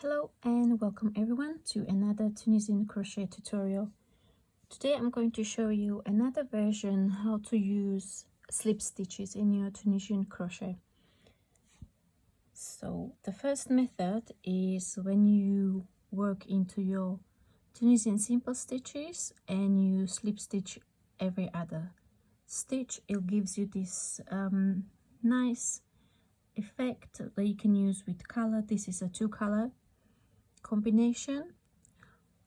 Hello and welcome everyone to another Tunisian crochet tutorial. Today I'm going to show you another version how to use slip stitches in your Tunisian crochet. So the first method is when you work into your Tunisian simple stitches and you slip stitch every other stitch. It gives you this nice effect that you can use with color. This is a 2-color combination.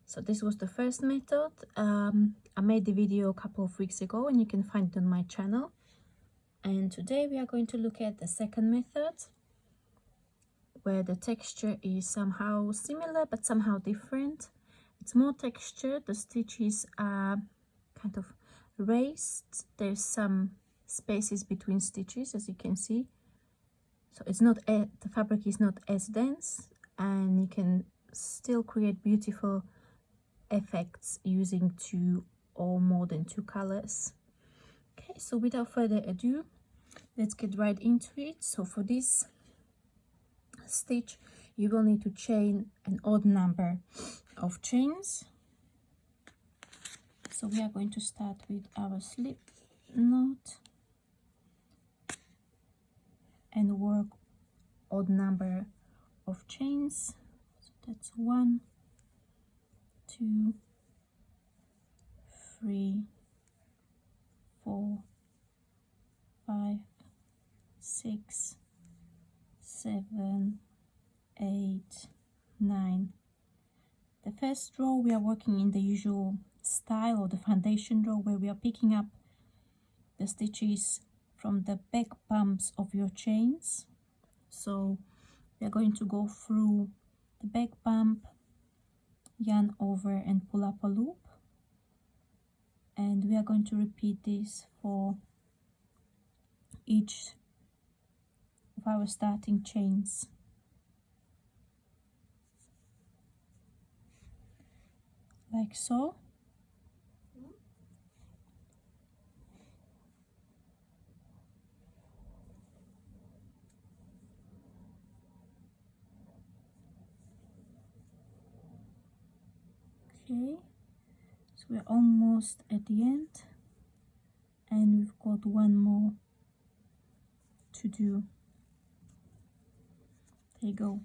So this was the first method. I made the video a couple of weeks ago and you can find it on my channel. And today we are going to look at the second method, where the texture is somehow similar but somehow different. It's more textured. The stitches are kind of raised. There's some spaces between stitches, as you can see. So it's not the fabric is not as dense, and you can still create beautiful effects using 2 or more than 2 colors. Okay, so without further ado, let's get right into it. So for this stitch you will need to chain an odd number of chains. So we are going to start with our slip knot and work odd number of chains. So that's 1, 2, 3, 4, 5, 6, 7, 8, 9. The first row we are working in the usual style, or the foundation row, where we are picking up the stitches from the back bumps of your chains. So we are going to go through the back bump, yarn over and pull up a loop, and we are going to repeat this for each of our starting chains. Like so. Okay, so we're almost at the end and we've got one more to do. There you go.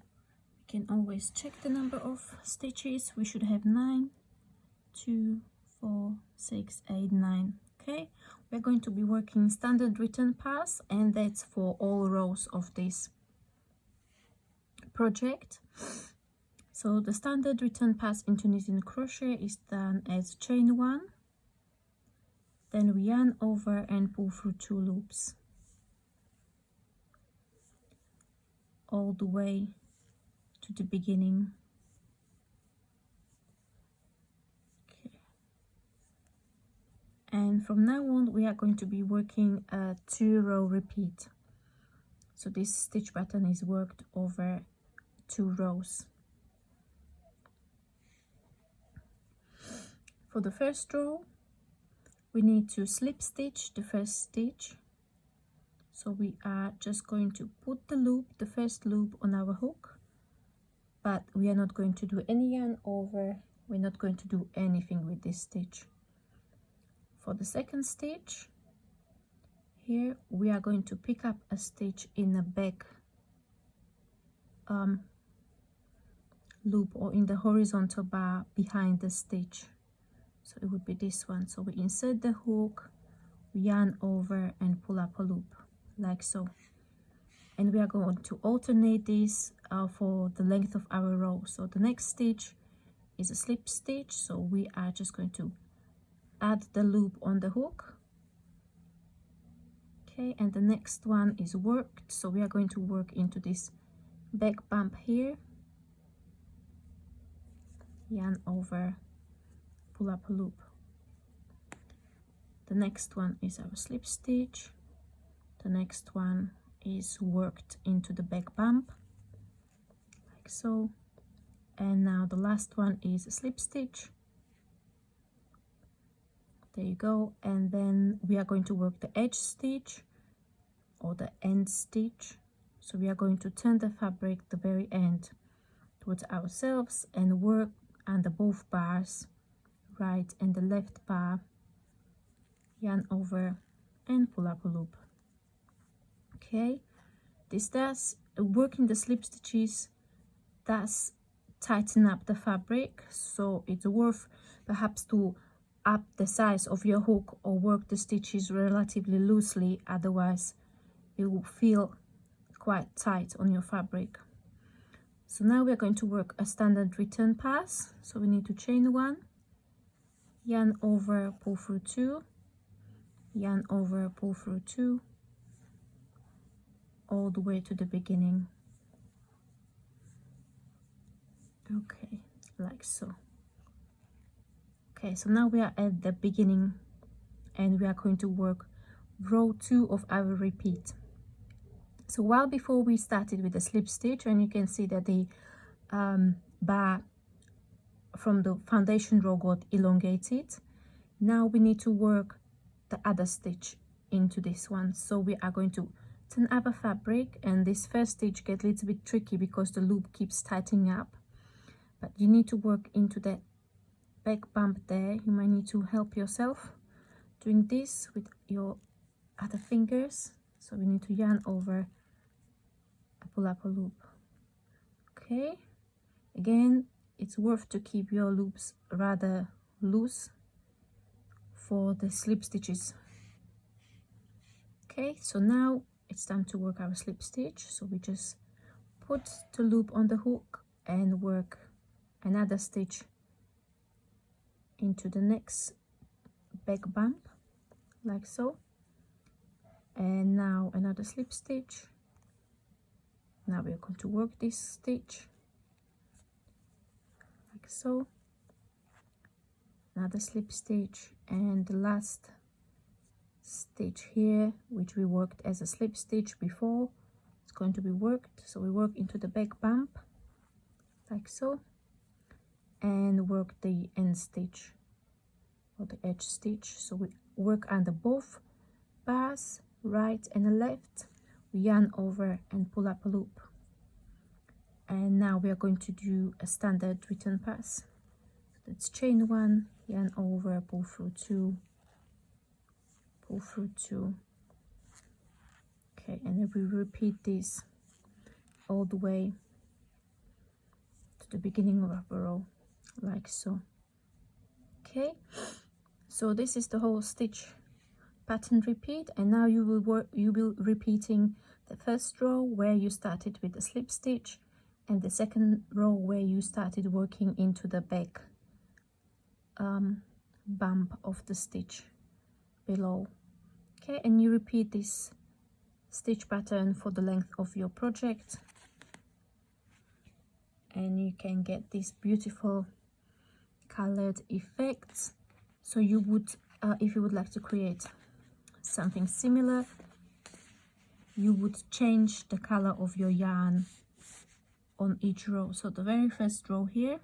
We can always check the number of stitches. We should have 9, 2, 4, 6, 8, 9. Okay, we're going to be working standard return pass, and that's for all rows of this project. So the standard return pass in Tunisian crochet is done as chain 1, then we yarn over and pull through 2 loops all the way to the beginning. Okay. And from now on we are going to be working a 2-row repeat. So this stitch pattern is worked over 2 rows. For the first row, we need to slip stitch the first stitch. So we are just going to put the loop, the first loop, on our hook, but we are not going to do any yarn over. We're not going to do anything with this stitch. For the second stitch, here we are going to pick up a stitch in the back loop, or in the horizontal bar behind the stitch. So it would be this one. So we insert the hook, we yarn over and pull up a loop like so, and we are going to alternate this for the length of our row. So the next stitch is a slip stitch, so we are just going to add the loop on the hook. Okay, and the next one is worked, so we are going to work into this back bump here, yarn over, pull up a loop. The next one is our slip stitch. The next one is worked into the back bump like so, and now the last one is a slip stitch. There you go. And then we are going to work the edge stitch or the end stitch. So we are going to turn the fabric the very end towards ourselves and work under both bars, right and the left bar, yarn over and pull up a loop. Okay, this does working the slip stitches does tighten up the fabric, so it's worth perhaps to up the size of your hook or work the stitches relatively loosely, otherwise it will feel quite tight on your fabric. So now we're going to work a standard return pass. So we need to chain 1, yarn over, pull through 2, yarn over, pull through 2, all the way to the beginning. Okay, like so. Okay, so now we are at the beginning and we are going to work row 2 of our repeat. So while before we started with the slip stitch, and you can see that the bar from the foundation row got elongated, now we need to work the other stitch into this one. So we are going to turn up a fabric, and this first stitch gets a little bit tricky because the loop keeps tightening up, but you need to work into that back bump there. You might need to help yourself doing this with your other fingers. So we need to yarn over, pull up a loop. Okay, again, it's worth to keep your loops rather loose for the slip stitches. Okay, so now it's time to work our slip stitch. So we just put the loop on the hook and work another stitch into the next back bump, like so, and now another slip stitch. Now we're going to work this stitch like so, another slip stitch, and the last stitch here, which we worked as a slip stitch before, it's going to be worked. So we work into the back bump like so, and work the end stitch or the edge stitch. So we work under both bars, right and left, we yarn over and pull up a loop. And now we are going to do a standard return pass. So let's chain 1, yarn over, pull through 2, pull through 2. Okay, and then we repeat this all the way to the beginning of our row, like so. Okay, so this is the whole stitch pattern repeat, and now you will repeating the first row where you started with the slip stitch, and the second row where you started working into the back bump of the stitch below. Okay, and you repeat this stitch pattern for the length of your project, and you can get these beautiful colored effects. So you would if you would like to create something similar, you would change the color of your yarn on each row. So the very first row here,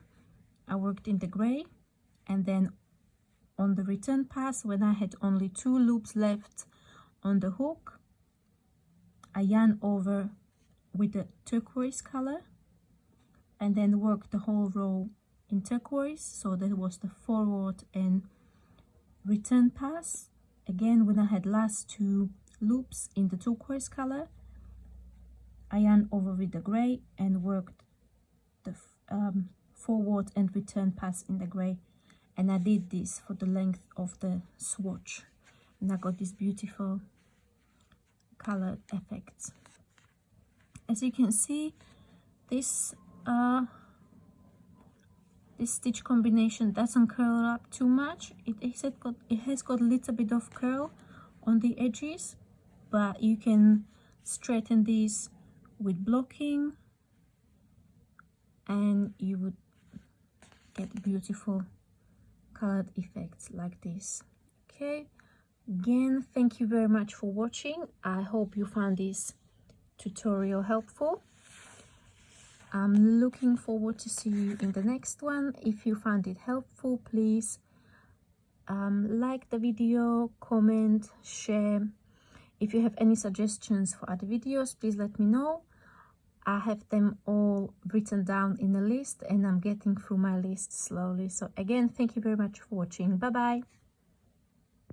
I worked in the gray, and then on the return pass, when I had only 2 loops left on the hook, I yarn over with the turquoise color and then work the whole row in turquoise. So that was the forward and return pass. Again, when I had last 2 loops in the turquoise color, I yarn over with the gray and worked the forward and return pass in the gray, and I did this for the length of the swatch, and I got this beautiful colored effects. As you can see, this this stitch combination doesn't curl up too much. It has got a little bit of curl on the edges, but you can straighten these with blocking and you would get beautiful colored effects like this. Okay, again, thank you very much for watching. I hope you found this tutorial helpful. I'm looking forward to see you in the next one. If you found it helpful, please like the video, comment, share. If you have any suggestions for other videos, please let me know. I have them all written down in a list, and I'm getting through my list slowly. So again, thank you very much for watching. Bye bye.